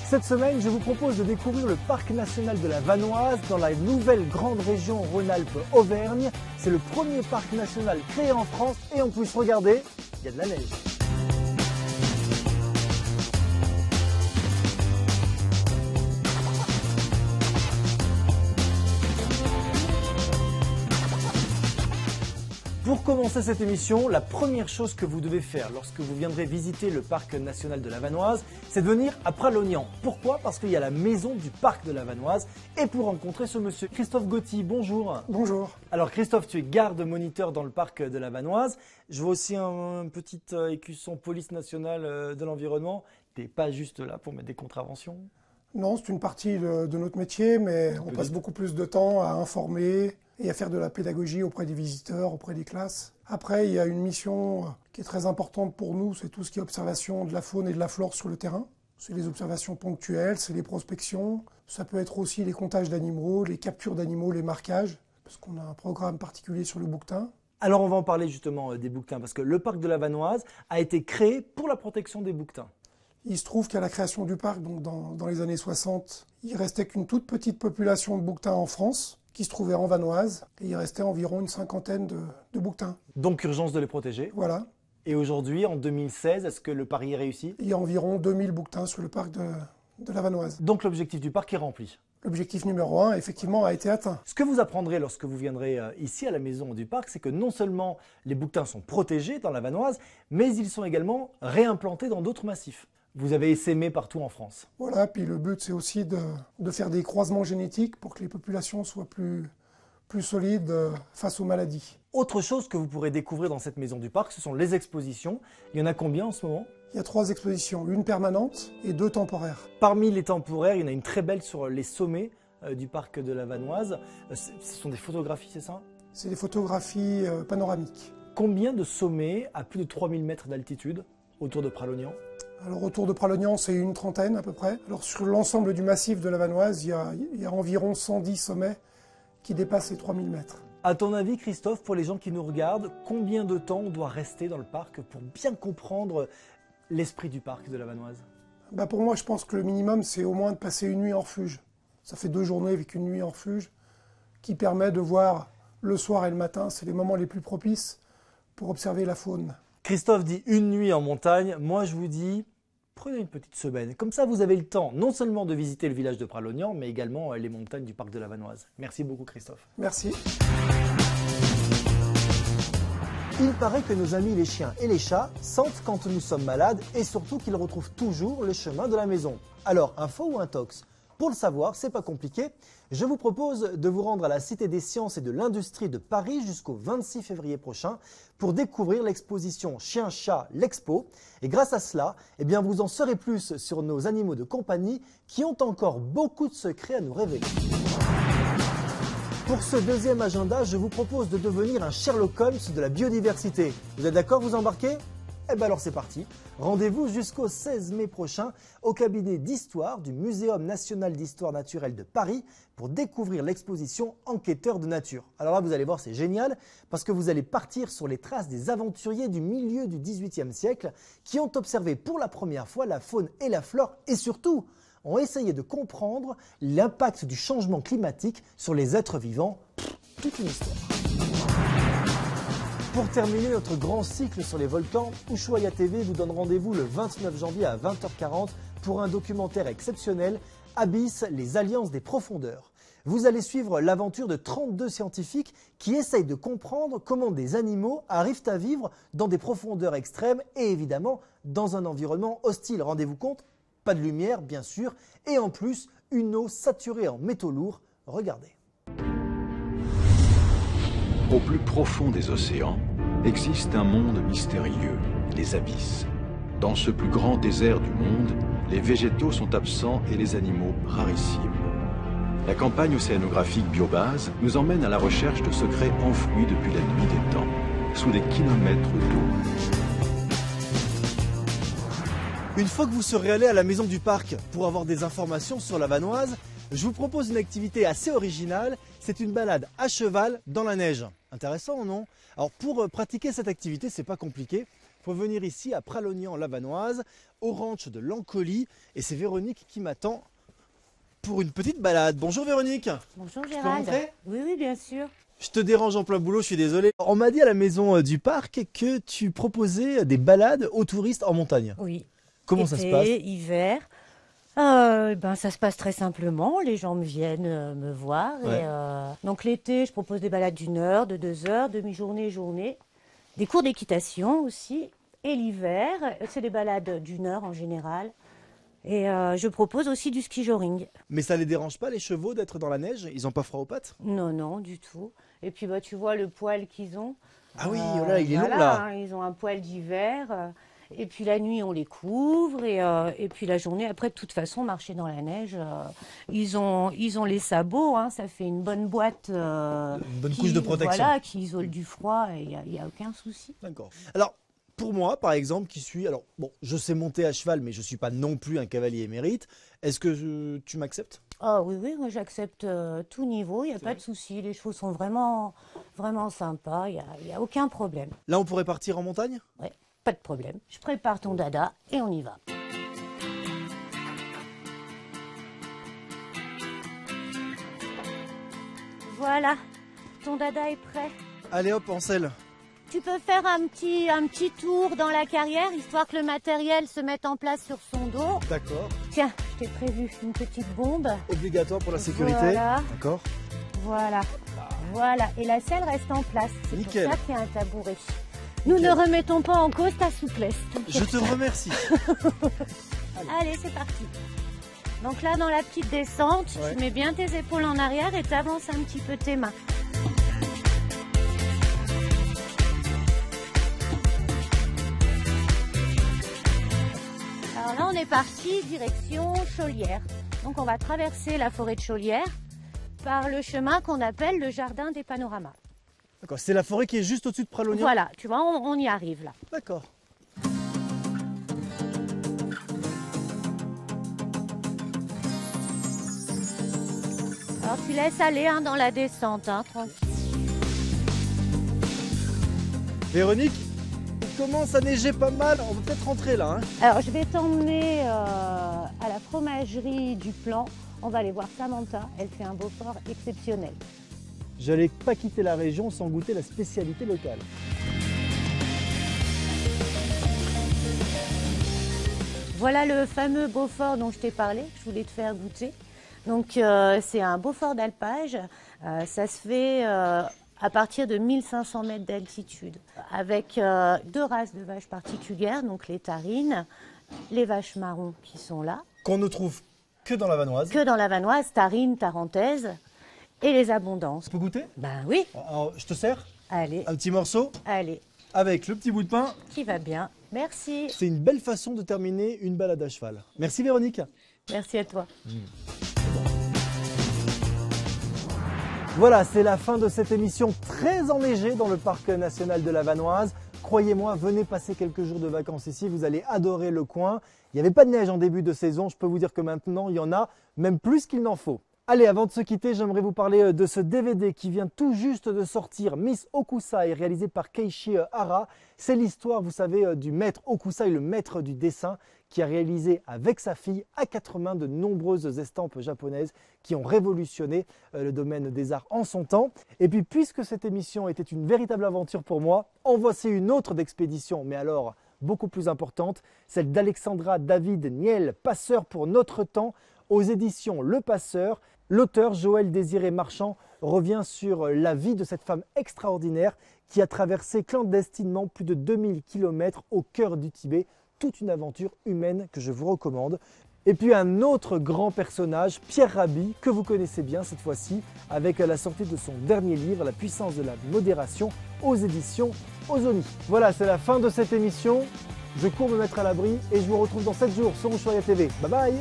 Cette semaine, je vous propose de découvrir le parc national de la Vanoise dans la nouvelle grande région Rhône-Alpes-Auvergne. C'est le premier parc national créé en France et en plus, regardez, il y a de la neige. Pour commencer cette émission, la première chose que vous devez faire lorsque vous viendrez visiter le parc national de la Vanoise, c'est de venir à Pralognan. Pourquoi? Parce qu'il y a la maison du parc de la Vanoise. Et pour rencontrer ce monsieur, Christophe Gauthier, bonjour. Bonjour. Alors Christophe, tu es garde-moniteur dans le parc de la Vanoise. Je vois aussi un petit écusson police nationale de l'environnement. Tu n'es pas juste là pour mettre des contraventions? Non, c'est une partie de notre métier, mais on passe beaucoup plus de temps à informer et à faire de la pédagogie auprès des visiteurs, auprès des classes. Après, il y a une mission qui est très importante pour nous, c'est tout ce qui est observation de la faune et de la flore sur le terrain. C'est les observations ponctuelles, c'est les prospections, ça peut être aussi les comptages d'animaux, les captures d'animaux, les marquages, parce qu'on a un programme particulier sur le bouquetin. Alors on va en parler justement des bouquetins, parce que le parc de la Vanoise a été créé pour la protection des bouquetins. Il se trouve qu'à la création du parc, donc dans les années 60, il restait qu'une toute petite population de bouquetins en France, qui se trouvait en Vanoise, et il restait environ une cinquantaine de bouquetins. Donc urgence de les protéger. Voilà. Et aujourd'hui, en 2016, est-ce que le pari est réussi? Il y a environ 2000 bouquetins sur le parc de la Vanoise. Donc l'objectif du parc est rempli. L'objectif numéro 1, effectivement, a été atteint. Ce que vous apprendrez lorsque vous viendrez ici à la maison du parc, c'est que non seulement les bouquetins sont protégés dans la Vanoise, mais ils sont également réimplantés dans d'autres massifs. Vous avez essaimé partout en France. Voilà, puis le but c'est aussi de faire des croisements génétiques pour que les populations soient plus solides face aux maladies. Autre chose que vous pourrez découvrir dans cette maison du parc, ce sont les expositions. Il y en a combien en ce moment? Il y a 3 expositions, une permanente et 2 temporaires. Parmi les temporaires, il y en a une très belle sur les sommets du parc de la Vanoise. Ce sont des photographies, c'est ça? C'est des photographies panoramiques. Combien de sommets à plus de 3000 mètres d'altitude autour de Pralognan? Alors autour de Pralognan, c'est une trentaine à peu près. Alors sur l'ensemble du massif de la Vanoise, il y a environ 110 sommets qui dépassent les 3000 mètres. À ton avis, Christophe, pour les gens qui nous regardent, combien de temps on doit rester dans le parc pour bien comprendre l'esprit du parc de la Vanoise? Pour moi, je pense que le minimum, c'est au moins de passer une nuit en refuge. Ça fait 2 journées avec une nuit en refuge qui permet de voir le soir et le matin. C'est les moments les plus propices pour observer la faune. Christophe dit une nuit en montagne. Moi, je vous dis, prenez une petite semaine. Comme ça, vous avez le temps non seulement de visiter le village de Pralognan, mais également les montagnes du parc de la Vanoise. Merci beaucoup, Christophe. Merci. Il paraît que nos amis les chiens et les chats sentent quand nous sommes malades et surtout qu'ils retrouvent toujours le chemin de la maison. Alors, un faux ou un tox? Pour le savoir, c'est pas compliqué. Je vous propose de vous rendre à la Cité des Sciences et de l'Industrie de Paris jusqu'au 26 février prochain pour découvrir l'exposition Chien-Chat l'Expo. Et grâce à cela, vous en saurez plus sur nos animaux de compagnie qui ont encore beaucoup de secrets à nous révéler. Pour ce deuxième agenda, je vous propose de devenir un Sherlock Holmes de la biodiversité. Vous êtes d'accord, vous embarquez? Alors c'est parti. Rendez-vous jusqu'au 16 mai prochain au cabinet d'histoire du Muséum national d'histoire naturelle de Paris pour découvrir l'exposition Enquêteurs de nature. Alors là, vous allez voir, c'est génial parce que vous allez partir sur les traces des aventuriers du milieu du XVIIIe siècle qui ont observé pour la première fois la faune et la flore et surtout ont essayé de comprendre l'impact du changement climatique sur les êtres vivants. Toute une histoire. Pour terminer notre grand cycle sur les volcans, Ushuaïa TV vous donne rendez-vous le 29 janvier à 20h40 pour un documentaire exceptionnel, Abyss, les alliances des profondeurs. Vous allez suivre l'aventure de 32 scientifiques qui essayent de comprendre comment des animaux arrivent à vivre dans des profondeurs extrêmes et évidemment dans un environnement hostile. Rendez-vous compte, pas de lumière bien sûr, et en plus une eau saturée en métaux lourds. Regardez. Au plus profond des océans, existe un monde mystérieux, les abysses. Dans ce plus grand désert du monde, les végétaux sont absents et les animaux rarissimes. La campagne océanographique Biobase nous emmène à la recherche de secrets enfouis depuis la nuit des temps, sous des kilomètres d'eau. Une fois que vous serez allé à la maison du parc pour avoir des informations sur la Vanoise, je vous propose une activité assez originale, c'est une balade à cheval dans la neige. Intéressant, non? Alors pour pratiquer cette activité, c'est pas compliqué. faut venir ici à Pralognan-Lavanoise, au ranch de l'Ancoly. Et c'est Véronique qui m'attend pour une petite balade. Bonjour Véronique. Bonjour Je peux Gérald. rentrer ? Oui, bien sûr. Je te dérange en plein boulot, je suis désolé. On m'a dit à la maison du parc que tu proposais des balades aux touristes en montagne. Oui. Comment ça se passe ? Hiver. Ça se passe très simplement. Les gens viennent me voir. Ouais. Donc l'été, je propose des balades d'1 heure, de 2 heures, demi-journée, journée. Des cours d'équitation aussi. Et l'hiver, c'est des balades d'1 heure en général. Et je propose aussi du ski joring. Mais ça les dérange pas les chevaux d'être dans la neige ? Ils ont pas froid aux pattes ? Non, du tout. Et puis tu vois le poil qu'ils ont. Ah oui, oh là, il est long voilà, là. hein, ils ont un poil d'hiver. Et puis la nuit, on les couvre. Et puis la journée, après, de toute façon, marcher dans la neige, ils ont les sabots. Hein, ça fait une bonne boîte. Une bonne couche de protection. Voilà, qui isole du froid. Et il n'y a aucun souci. D'accord. Alors, pour moi, par exemple, qui suis... Alors, bon, je sais monter à cheval, mais je ne suis pas non plus un cavalier émérite. Est-ce que tu m'acceptes ? Ah oui, moi j'accepte tout niveau, il n'y a pas de souci. Les chevaux sont vraiment, vraiment sympas, il n'y a aucun problème. Là, on pourrait partir en montagne ? Ouais, pas de problème. Je prépare ton dada et on y va. Voilà, ton dada est prêt. Allez hop, en selle. Tu peux faire un petit tour dans la carrière, histoire que le matériel se mette en place sur son dos. D'accord. Tiens, je t'ai prévu une petite bombe. Obligatoire pour la sécurité. Voilà. D'accord. Voilà. Et la selle reste en place. C'est Nickel. pour ça qu'il y a un tabouret. Nous Nickel. ne remettons pas en cause ta souplesse. Je te remercie. Allez, c'est parti. Donc là, dans la petite descente, Ouais. tu mets bien tes épaules en arrière et tu avances un petit peu tes mains. Alors là, on est parti direction Chaulière. Donc on va traverser la forêt de Chaulière par le chemin qu'on appelle le jardin des panoramas. D'accord. C'est la forêt qui est juste au-dessus de Pralognan ? Voilà, tu vois, on y arrive là. D'accord. Alors tu laisses aller dans la descente, tranquille. Véronique, il commence à neiger pas mal. On va peut-être rentrer là. Alors je vais t'emmener à la fromagerie du Plan. On va aller voir Samantha, elle fait un Beaufort exceptionnel. J'allais pas quitter la région sans goûter la spécialité locale. Voilà le fameux Beaufort dont je t'ai parlé, que je voulais te faire goûter. Donc c'est un Beaufort d'alpage, ça se fait à partir de 1500 mètres d'altitude, avec 2 races de vaches particulières, donc les tarines, les vaches marrons qui sont là, Qu'on ne trouve que dans la Vanoise. que dans la Vanoise, tarines, tarentaises, et les abondances. Tu peux goûter ? Ben oui, Alors, je te sers allez, un petit morceau avec le petit bout de pain. qui va bien. Merci, C'est une belle façon de terminer une balade à cheval. Merci Véronique. merci à toi. Voilà, c'est la fin de cette émission très enneigée dans le parc national de la Vanoise. Croyez-moi, venez passer quelques jours de vacances ici, vous allez adorer le coin. Il n'y avait pas de neige en début de saison, je peux vous dire que maintenant il y en a, même plus qu'il n'en faut. Allez, avant de se quitter, j'aimerais vous parler de ce DVD qui vient tout juste de sortir, Miss Okusai, réalisé par Keiichi Hara. C'est l'histoire, vous savez, du maître Okusai, le maître du dessin, qui a réalisé avec sa fille à 4 mains de nombreuses estampes japonaises qui ont révolutionné le domaine des arts en son temps. Et puis, puisque cette émission était une véritable aventure pour moi, en voici une autre d'expédition, mais alors beaucoup plus importante, celle d'Alexandra David Niel, Passeur pour notre temps, aux éditions Le Passeur. L'auteur Joël Désiré Marchand revient sur la vie de cette femme extraordinaire qui a traversé clandestinement plus de 2000 km au cœur du Tibet. Toute une aventure humaine que je vous recommande. Et puis un autre grand personnage, Pierre Rabhi, que vous connaissez bien cette fois-ci, avec la sortie de son dernier livre, La puissance de la modération, aux éditions Ozoni. Voilà, c'est la fin de cette émission. Je cours me mettre à l'abri et je vous retrouve dans 7 jours sur Ushuaïa TV. Bye bye!